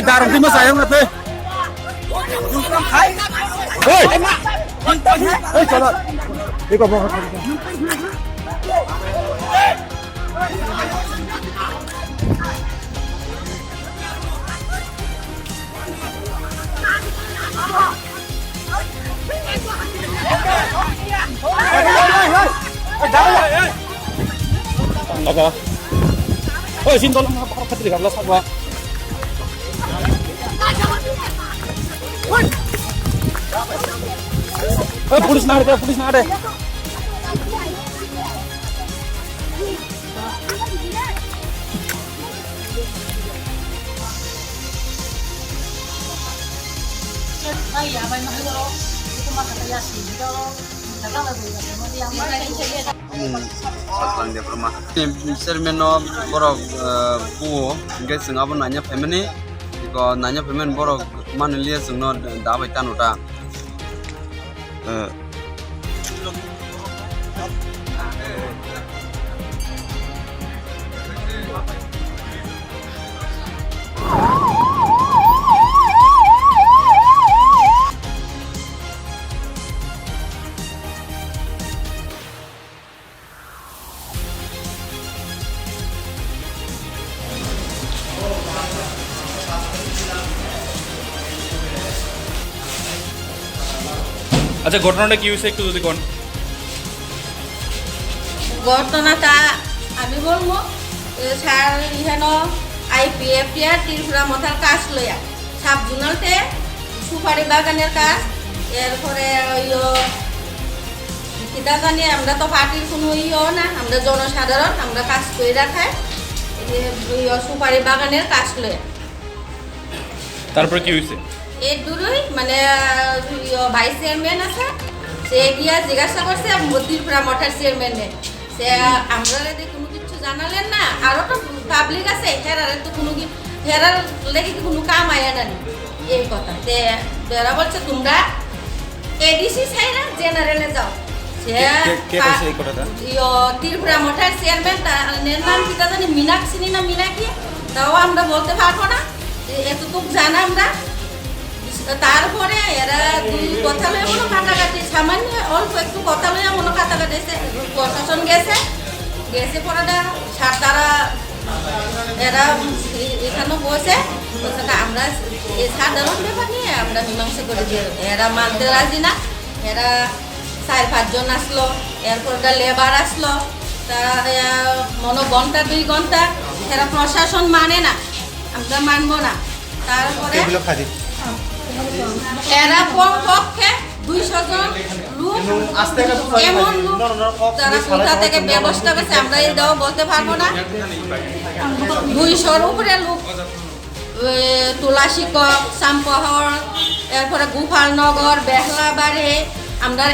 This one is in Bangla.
Darong di masa yang nanti. Salah. Ikaw mo. Apa? Oh, sini tolong apa Patri 13 apa? Pulis na ada, pulis na ada. Ay, abay mahalo. Ito makatayasin. Ito, naglalagay ka. Yang magaling siya. Satlang dia rumah. Sermeno borok buo, enggak sengapa nanya pemene, jika nanya pemen borok mana lihat sengno dapat tanuta. আচ্ছা ঘটনাটা কি হয়েছে একটু যদি কোন ঘটনাটা আমি বলবো স্যার ইহেন আইপিএফ ত্রিপুরা মথার কাজ লইয়া সাব জোনালতে সুপারি বাগানের কাজ এরপরে কিতা জানি আমরা তো পার্টির কোনো না আমরা জনসাধারণ আমরা কাজ করে রাখাই সুপারি বাগানের কাজ লইয়া তারপর কি হয়েছে এর দূরই মানে ভাইস চেয়ারম্যান আছে সে গিয়া জিজ্ঞাসা করছে ত্রিপুরা মঠার চেয়ারম্যানে সে আমরা কোনো কিছু জানালেন না আরও তো পাবলিক আছে হেরার তো কোনো হেরার লেগে কোনো কাম আয়া না এই কথা তে বেড়া বলছে তোমরা এডিসি ছাইরা জেনারেলে যাও সে ত্রিপুরা মঠার চেয়ারম্যান তার নাম কি জানি মীনাক্ষী না মীনাক্ষী তাও আমরা বলতে পারবো না এতটুকু জানা আমরা তারপরে এরা দুই কথা লয়ে মনে কাটাকাটি সামান্য অল্প একটু কথা লয়ে মনে কাটাকাটি প্রশাসন গেছে পরে তারা এরা এখানে বসে আমরা এই সাধারণ ব্যাপার নিয়ে আমরা মীমাংসা করে দিয়ে এরা মানতে রাজি না এরা 4-5 জন আসলো এরপর লেবার আসলো তারা মনে ঘন্টা 2 ঘন্টা এরা প্রশাসন মানে না আমরা মানবো না তারপরে এরা পক্ষে 200 জন লোক এমন লোক যারা কোথা থেকে ব্যবস্থা করছে আমরা এটাও বলতে পারবো না 200-র উপরে লোক তুলাশিকক সাম্পহর এরপরে গোপালনগর বেহলাবাড়ি আমরা